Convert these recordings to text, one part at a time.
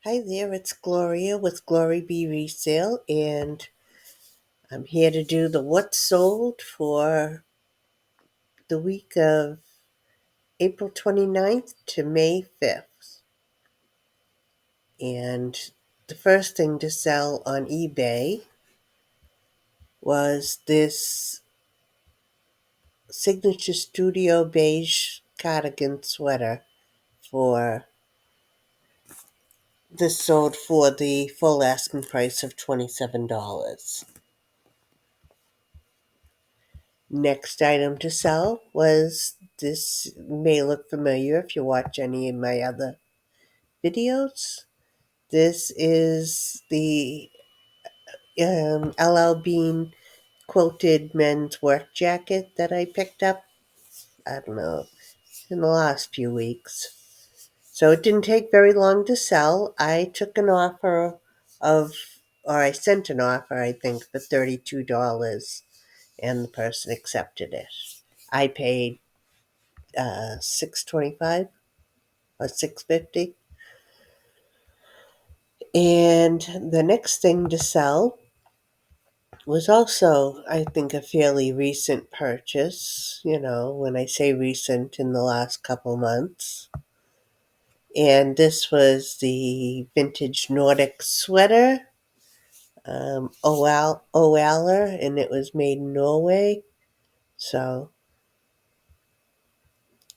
Hi there, it's Gloria with Glory Bee Resale, and I'm here to do the What's Sold for the week of April 29th to May 5th. And the first thing to sell on eBay was this Signature Studio beige cardigan sweater for this sold for the full asking price of $27. Next item to sell was this may look familiar if you watch any of my other videos. This is the LL Bean quilted men's work jacket that I picked up, I don't know, in the last few weeks. So it didn't take very long to sell. I took an offer of, or I sent an offer, I think, for $32, and the person accepted it. I paid 625 or 650. And the next thing to sell was also, I think, a fairly recent purchase. When I say recent, in the last couple months. And this was the vintage Nordic sweater, Oaler, and it was made in Norway. So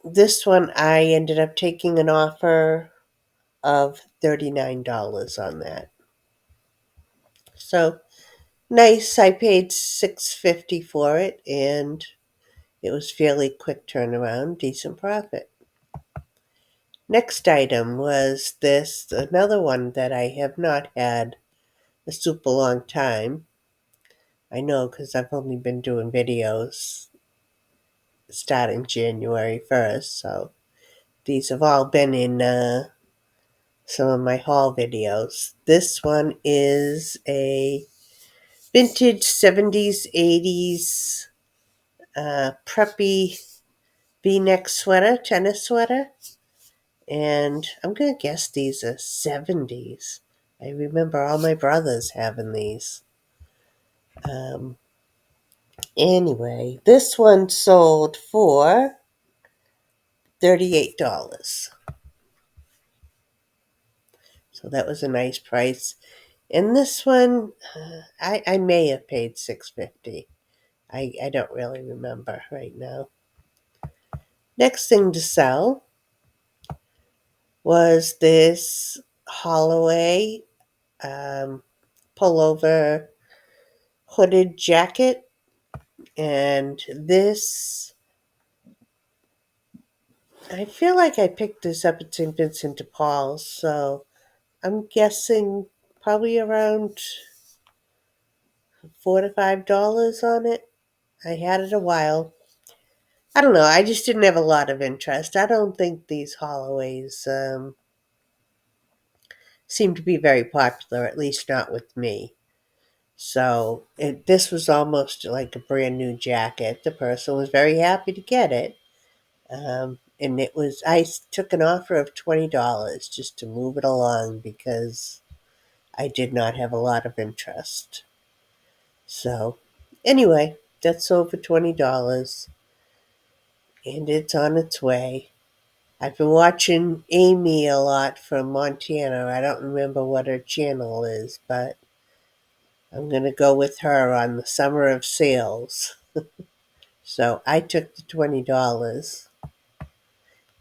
this one I ended up taking an offer of $39 on that. So nice. I paid 650 for it, and it was fairly quick turnaround, decent profit. Next item was this, another one that I have not had a super long time. I know because I've only been doing videos starting January 1st, so these have all been in some of my haul videos. This one is a vintage 70s, 80s preppy V-neck sweater, tennis sweater, and I'm gonna guess these are 70s. I remember all my brothers having these. Um, anyway, this one sold for $38. So that was a nice price. And this one, I may have paid 650. I don't really remember right now. Next thing to sell was this Holloway pullover hooded jacket, and this, I feel like I picked this up at St. Vincent de Paul's, so I'm guessing probably around $4 to $5 on it. I had it a while. I don't know, I just didn't have a lot of interest. I don't think these Holloways seem to be very popular, at least not with me. So this was almost like a brand new jacket. The person was very happy to get it. And I took an offer of $20 just to move it along because I did not have a lot of interest. So, anyway, that's sold for $20, and it's on its way. I've been watching Amy a lot from Montana. I don't remember what her channel is, but I'm going to go with her on the summer of sales. So I took the $20.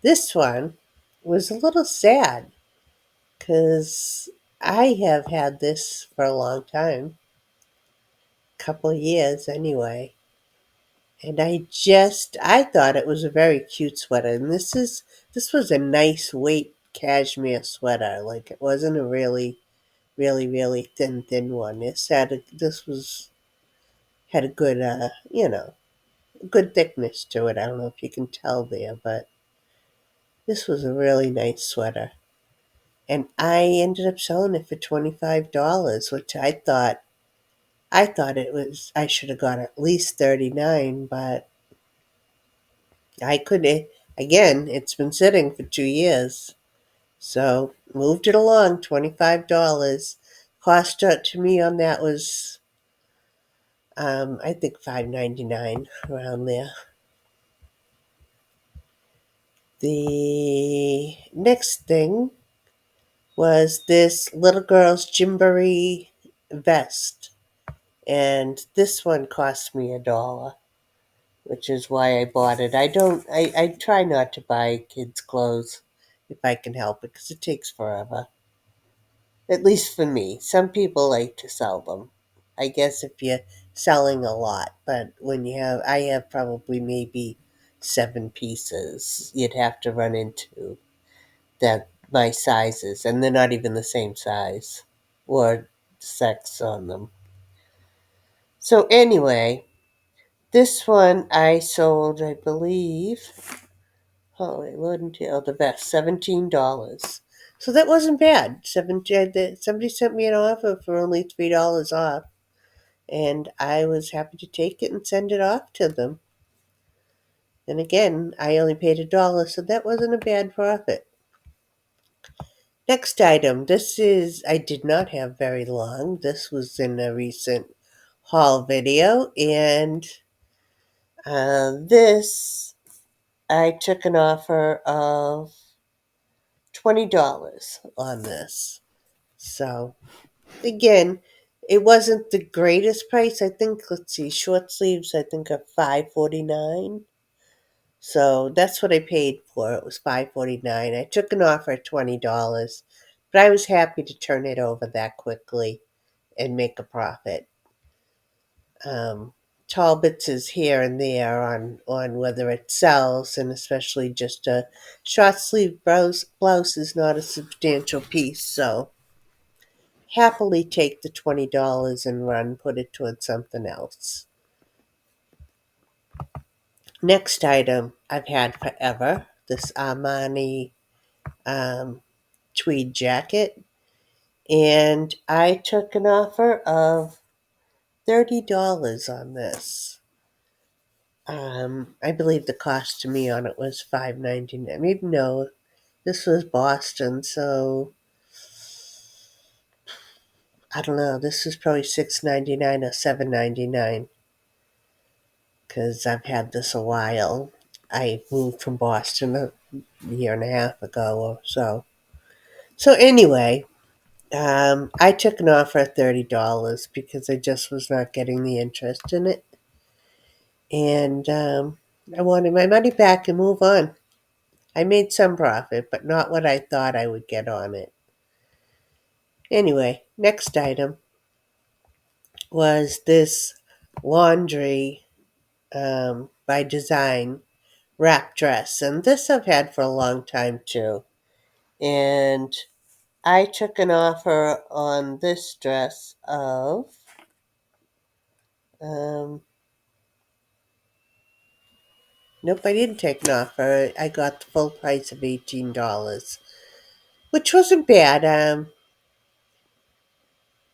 This one was a little sad because I have had this for a long time, couple of years anyway. And I thought it was a very cute sweater. And this was a nice weight cashmere sweater. Like, it wasn't a really, really, really thin one. Had a good, good thickness to it. I don't know if you can tell there, but this was a really nice sweater. And I ended up selling it for $25, which I thought I should have got at least 39, but I couldn't. Again, it's been sitting for 2 years, So moved it along, $25. Cost to me on that was I think $5.99 around there. The next thing was this little girl's Gymboree vest, and this one cost me $1, which is why I bought it. I try not to buy kids' clothes if I can help it because it takes forever. At least for me. Some people like to sell them. I guess if you're selling a lot, but I have probably maybe 7 pieces. You'd have to run into that my sizes, and they're not even the same size or sex on them. So anyway, this one I sold, I believe. Oh, wait, load and tail the best, $17. So that wasn't bad. Somebody sent me an offer for only $3 off, and I was happy to take it and send it off to them. And again, I only paid $1, so that wasn't a bad profit. Next item. I did not have very long. This was in a recent haul video, and this I took an offer of $20 on this. So again, it wasn't the greatest price. I think, let's see, short sleeves I think are $5.49. So that's what I paid for. It was $5.49. I took an offer at $20, but I was happy to turn it over that quickly and make a profit. Tall bits is here and there on whether it sells, and especially just a short sleeve blouse is not a substantial piece, so happily take the $20 and put it towards something else. Next item I've had forever, this Armani um, tweed jacket, and I took an offer of $30 on this. I believe the cost to me on it was $5.99. Maybe no, this was Boston, so I don't know. This was probably $6.99 or $7.99 because I've had this a while. I moved from Boston a year and a half ago or so. So anyway, I took an offer at $30 because I just was not getting the interest in it, and I wanted my money back and move on. I made some profit, but not what I thought I would get on it. Anyway, next item was this laundry by design wrap dress, and this I've had for a long time too. And I took an offer on this dress of um, nope, I didn't take an offer. I got the full price of $18, which wasn't bad.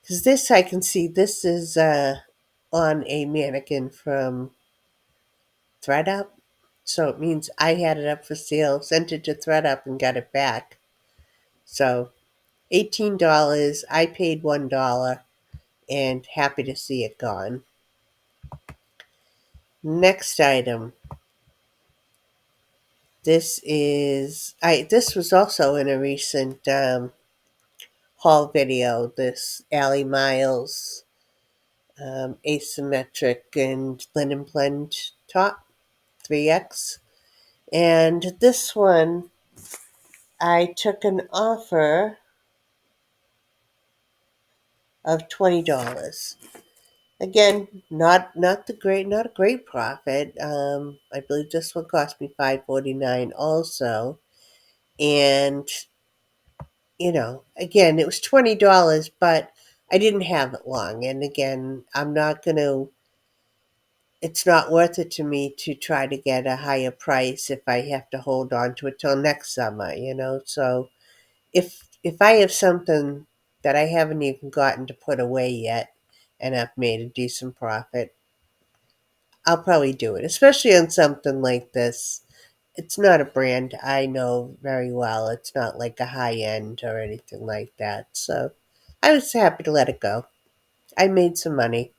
Because this I can see this is on a mannequin from ThreadUp. So it means I had it up for sale, sent it to ThreadUp, and got it back. So $18, I paid $1, and happy to see it gone. Next item. This was also in a recent haul video. This Allie Miles asymmetric and linen blend top 3X. And this one, I took an offer of $20. Again, not a great profit. I believe this one cost me $5.49 also, and again, it was $20, but I didn't have it long. And again, I'm not gonna. It's not worth it to me to try to get a higher price if I have to hold on to it till next summer. So if I have something that I haven't even gotten to put away yet, and I've made a decent profit, I'll probably do it, especially on something like this. it's not a brand I know very well. It's not like a high end or anything like that. So I was happy to let it go. I made some money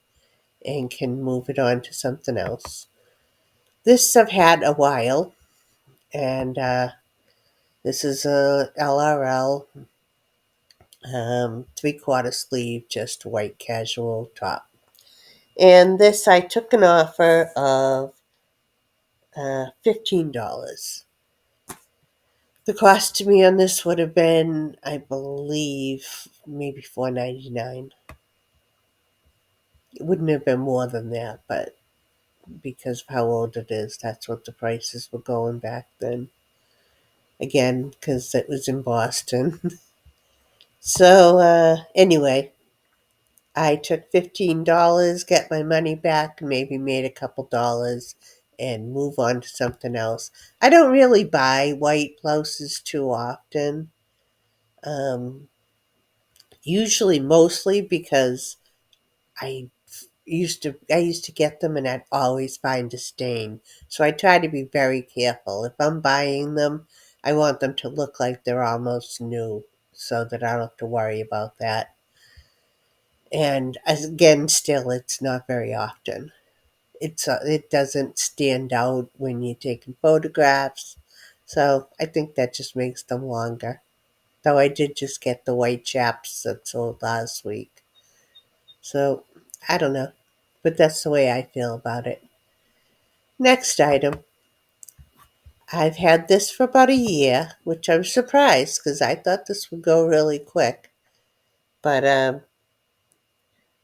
and can move it on to something else. This I've had a while, and this is a LRL 3/4 sleeve, just white casual top. And this I took an offer of $15. The cost to me on this would have been, I believe, maybe $4.99. It wouldn't have been more than that, but because of how old it is, that's what the prices were going back then. Again, because it was in Boston. So, anyway, I took $15, get my money back, maybe made a couple dollars, and move on to something else. I don't really buy white blouses too often. Um, Usually, mostly because I I used to get them and I'd always find a stain. So I try to be very careful. If I'm buying them, I want them to look like they're almost new so that I don't have to worry about that. And as again, still, it's not very often. It doesn't stand out when you're taking photographs. So I think that just makes them longer. Though I did just get the white chaps that sold last week. So I don't know. But that's the way I feel about it. Next item. I've had this for about a year, which I'm surprised because I thought this would go really quick. But um,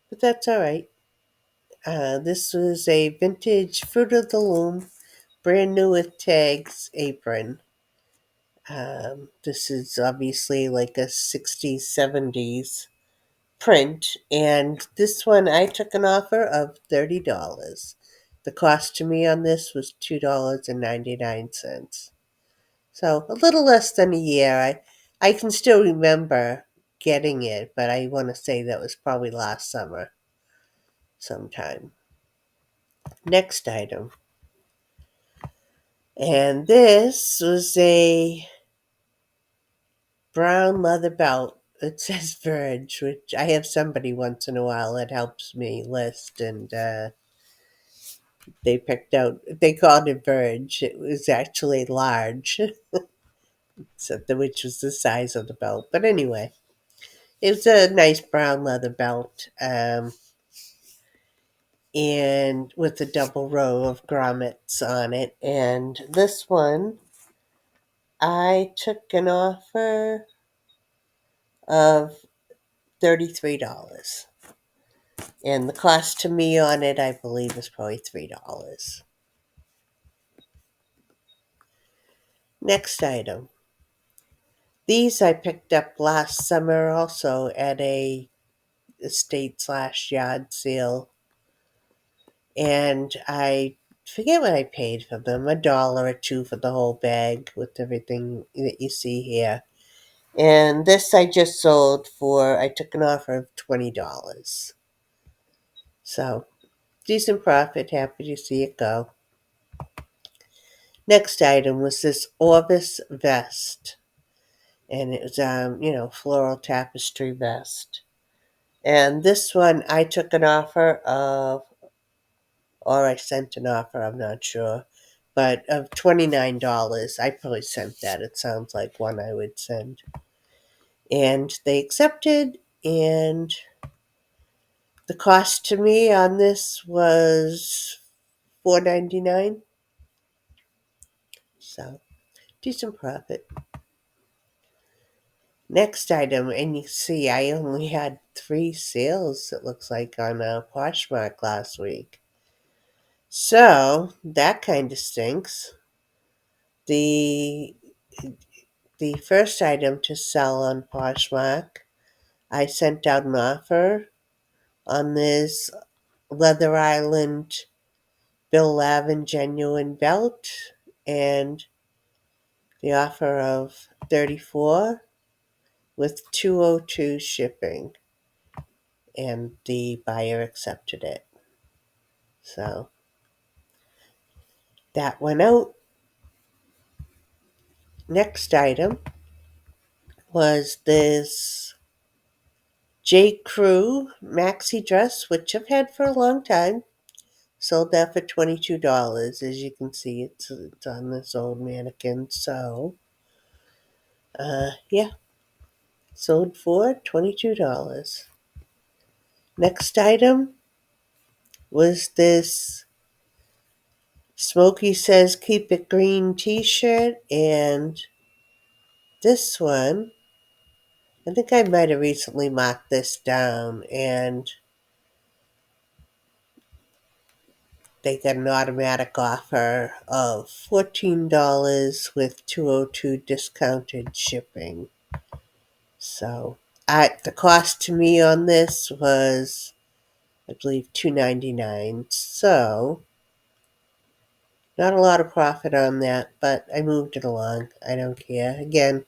but that's all right. This was a vintage Fruit of the Loom, brand new with tags apron. This is obviously like a 60s, 70s print, and this one I took an offer of $30. The cost to me on this was $2.99. So a little less than a year. I can still remember getting it, but I want to say that was probably last summer sometime. Next item. And this was a brown leather belt. It says Verge, which I have somebody once in a while that helps me list, and they called it Verge. It was actually large, which was the size of the belt. But anyway, it was a nice brown leather belt, and with a double row of grommets on it. And this one, I took an offer of $33. And the cost to me on it, I believe, is probably $3. Next item. These I picked up last summer also at a estate slash yard sale. And I forget what I paid for them, a dollar or two for the whole bag with everything that you see here. And this I just sold for, I took an offer of $20. So, decent profit, happy to see it go. Next item was this Orvis vest. And it was, floral tapestry vest. And this one I took an offer of, or I sent an offer, I'm not sure, but of $29. I probably sent that. It sounds like one I would send. And they accepted, and the cost to me on this was $4.99. So, decent profit. Next item, and you see I only had 3 sales, it looks like, on Poshmark last week. So, that kind of stinks. The the first item to sell on Poshmark, I sent out an offer on this Leather Island Bill Lavin genuine belt, and the offer of 34 with 202 shipping, and the buyer accepted it. So that went out, Next item was this J. Crew maxi dress, which I've had for a long time. Sold that for $22. As you can see, it's on this old mannequin. So, yeah, sold for $22. Next item was this Smokey Says Keep It Green t-shirt, and this one, I think I might have recently marked this down, and they got an automatic offer of $14 with 202 discounted shipping. So, the cost to me on this was, I believe, $2.99. So, not a lot of profit on that, but I moved it along. I don't care. Again,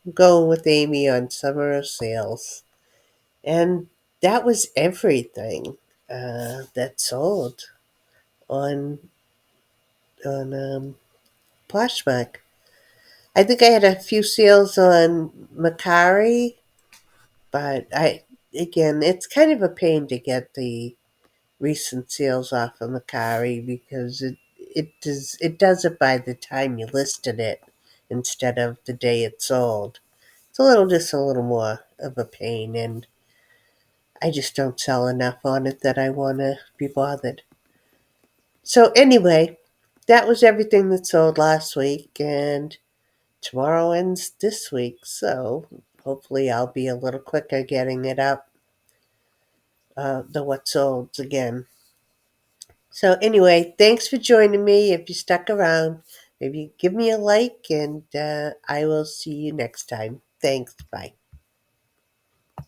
I'm going with Amy on summer sales. And that was everything that sold on on Poshmark. I think I had a few sales on Macari, but it's kind of a pain to get the recent sales off of Macari because it does it by the time you listed it instead of the day it sold. It's a little more of a pain, and I just don't sell enough on it that I want to be bothered. So anyway, that was everything that sold last week, and tomorrow ends this week. So hopefully I'll be a little quicker getting it up. The what sold again. So anyway, thanks for joining me. If you stuck around, maybe give me a like, and I will see you next time. Thanks. Bye.